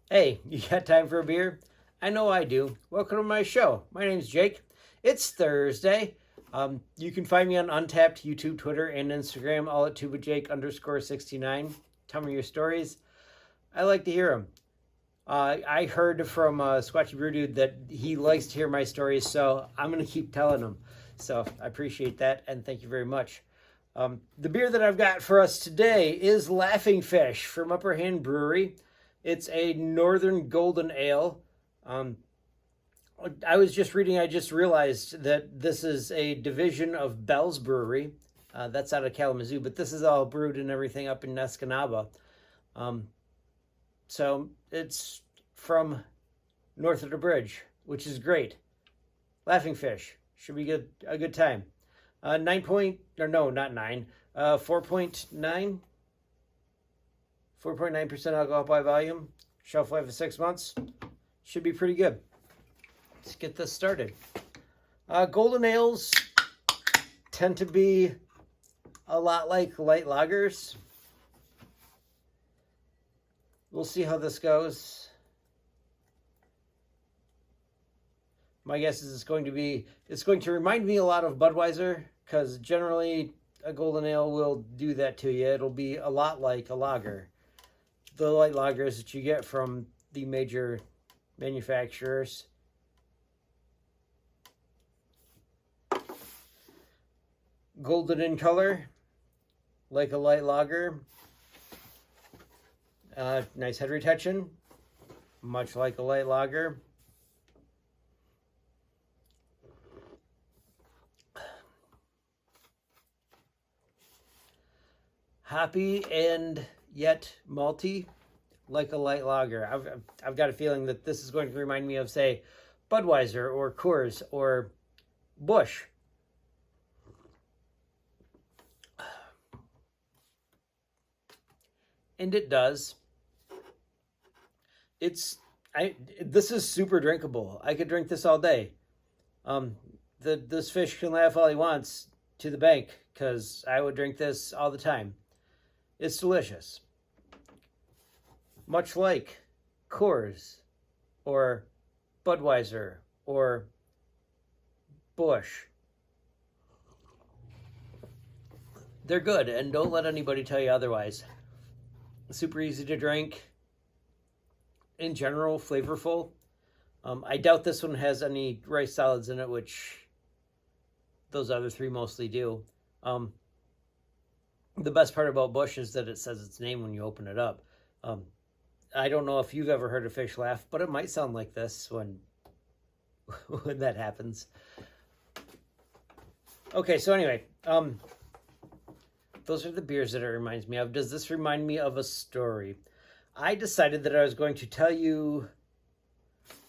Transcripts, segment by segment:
Hey, you got time for a beer? I know I do. Welcome to my show. My name's Jake. It's Thursday. You can find me on Untapped, YouTube, Twitter, and Instagram, all at tubajake_69. Tell me your stories. I like to hear them. I heard from Squatchy Brew Dude that he likes to hear my stories, so I'm going to keep telling them. So I appreciate that, and thank you very much. The beer that I've got for us today is Laughing Fish from Upper Hand Brewery. It's a Northern Golden Ale. I was just reading, I just realized that this is a division of Bell's Brewery. That's out of Kalamazoo, but this is all brewed and everything up in Escanaba. So it's from north of the bridge, which is great. Laughing Fish should be a good time. 9 point, or no, not 9, 4.9, 4.9% alcohol by volume, shelf life of 6 months. Should be pretty good. Let's get this started. Golden ales tend to be a lot like light lagers. We'll see how this goes. My guess is it's going to remind me a lot of Budweiser, because generally a golden ale will do that to you. It'll be a lot like a lager. The light lagers that you get from the major manufacturers. Golden in color, like a light lager. Nice head retention, much like a light lager. Hoppy and yet malty, like a light lager. I've got a feeling that this is going to remind me of, say, Budweiser or Coors or Busch. And it does. This is super drinkable. I could drink this all day. This fish can laugh all he wants to the bank, because I would drink this all the time. It's delicious. Much like Coors or Budweiser or Busch. They're good, and don't let anybody tell you otherwise. Super easy to drink. In general, flavorful. I doubt this one has any rice solids in it, which those other three mostly do. The best part about Busch is that it says its name when you open it up. I don't know if you've ever heard a fish laugh, but it might sound like this when when that happens. Okay, so anyway, those are the beers that it reminds me of. Does this remind me of a story? I decided that I was going to tell you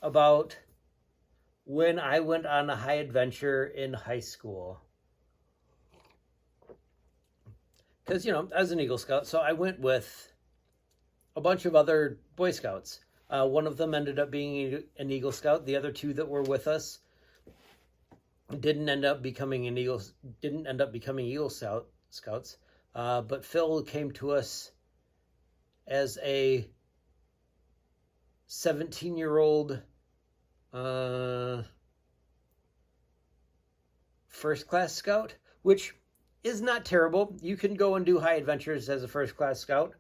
about when I went on a high adventure in high school. Because, I was an Eagle Scout, so I went with a bunch of other Boy Scouts. One of them ended up being an Eagle Scout. The other two that were with us didn't end up becoming Eagle Scouts. But Phil came to us as a 17-year-old first-class scout, which is not terrible. You can go and do high adventures as a first-class scout.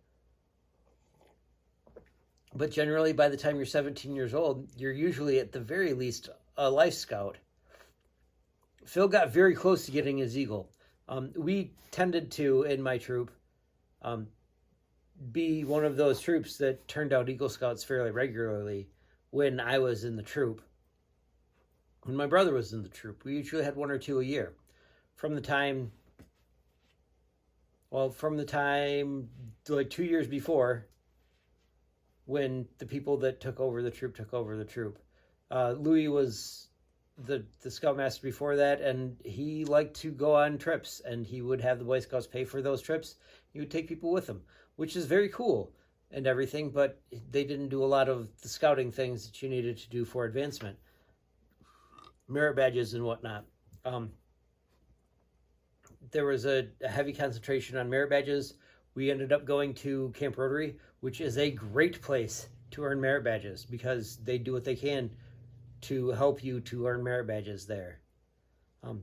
But generally, by the time you're 17 years old, you're usually at the very least a life scout. Phil got very close to getting his Eagle. We tended to, in my troop, be one of those troops that turned out Eagle Scouts fairly regularly when I was in the troop. When my brother was in the troop, we usually had one or two a year. From the time like 2 years before, when the people that took over the troop. Louis was the scoutmaster before that, and he liked to go on trips, and he would have the Boy Scouts pay for those trips. He would take people with him, which is very cool and everything, but they didn't do a lot of the scouting things that you needed to do for advancement. Merit badges and whatnot. There was a heavy concentration on merit badges. We ended up going to Camp Rotary, which is a great place to earn merit badges, because they do what they can to help you to earn merit badges there. And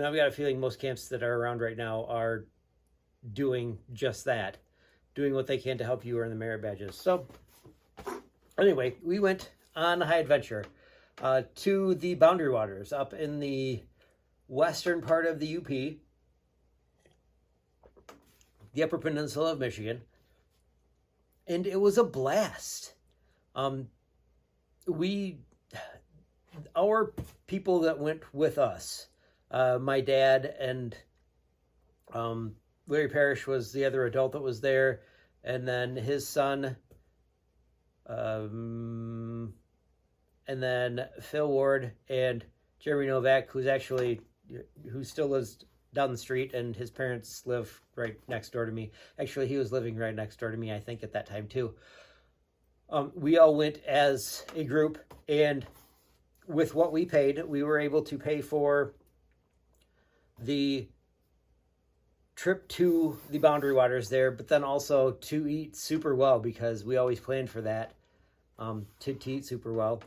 I've got a feeling most camps that are around right now are doing just that, doing what they can to help you earn the merit badges. So anyway, we went on a high adventure to the Boundary Waters up in the western part of the UP, the Upper Peninsula of Michigan, and it was a blast. Our people that went with us, my dad and Larry Parrish was the other adult that was there, and then his son, and then Phil Ward and Jeremy Novak, who still lives down the street, and his parents live right next door to me. Actually, he was living right next door to me, I think, at that time too. We all went as a group, and with what we paid, we were able to pay for the trip to the Boundary Waters there, but then also to eat super well, because we always planned for that, to eat super well.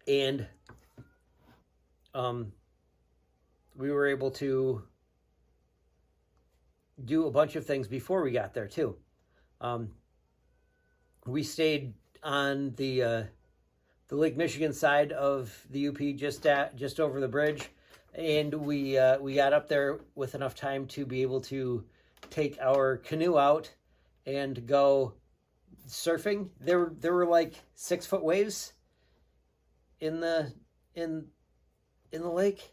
And we were able to do a bunch of things before we got there too. We stayed on the Lake Michigan side of the UP, just over the bridge, and we got up there with enough time to be able to take our canoe out and go surfing. There were like 6-foot waves in the lake.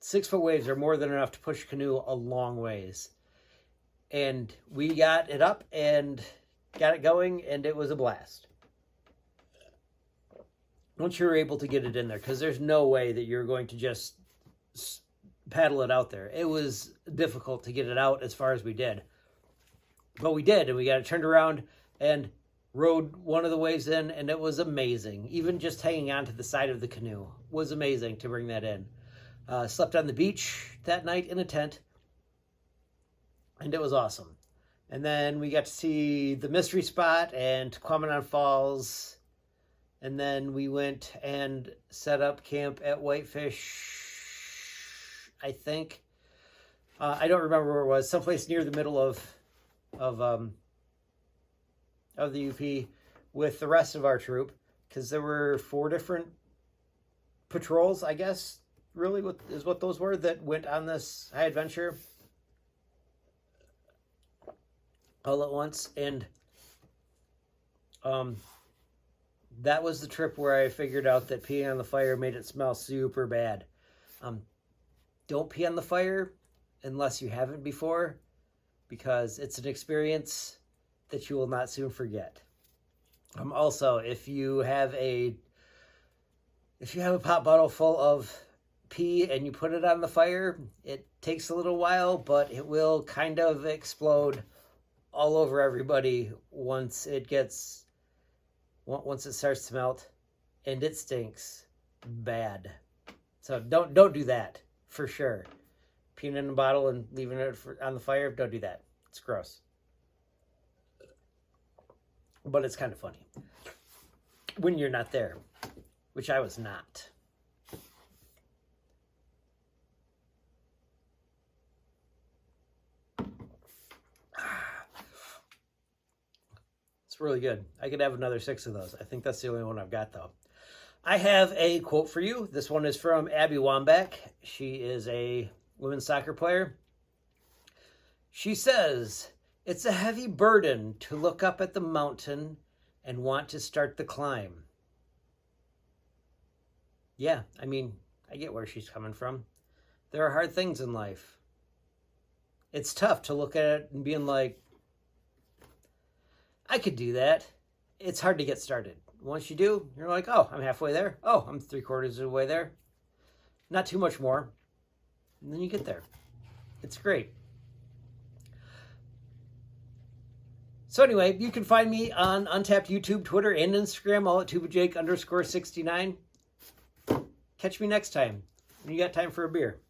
6-foot waves are more than enough to push a canoe a long ways. And we got it up and got it going, and it was a blast. Once you're able to get it in there, because there's no way that you're going to just paddle it out there. It was difficult to get it out as far as we did. But we did, and we got it turned around and rode one of the waves in, and it was amazing. Even just hanging onto the side of the canoe was amazing to bring that in. Slept on the beach that night in a tent, and it was awesome. And then we got to see the Mystery Spot and Quamanon Falls, and then we went and set up camp at Whitefish, I think. I don't remember where it was. Someplace near the middle of the UP with the rest of our troop, because there were 4 different patrols, I guess, really what those were, that went on this high adventure all at once. And that was the trip where I figured out that peeing on the fire made it smell super bad. Don't pee on the fire unless you haven't before, because it's an experience that you will not soon forget. Also, if you have a pop bottle full of pee and you put it on the fire, it takes a little while, but it will kind of explode all over everybody once it starts to melt, and it stinks bad. So don't do that for sure. Peeing in a bottle and leaving it on the fire, don't do that. It's gross. But it's kind of funny when you're not there, which I was not. It's really good. I could have another 6 of those. I think that's the only one I've got, though. I have a quote for you. This one is from Abby Wambach. She is a women's soccer player. She says, "It's a heavy burden to look up at the mountain and want to start the climb." Yeah, I mean, I get where she's coming from. There are hard things in life. It's tough to look at it and being like, I could do that. It's hard to get started. Once you do, you're like, oh, I'm halfway there. Oh, I'm 3/4 of the way there. Not too much more. And then you get there. It's great. So anyway, you can find me on Untapped YouTube, Twitter, and Instagram, all at tubajake_69. Catch me next time when you got time for a beer.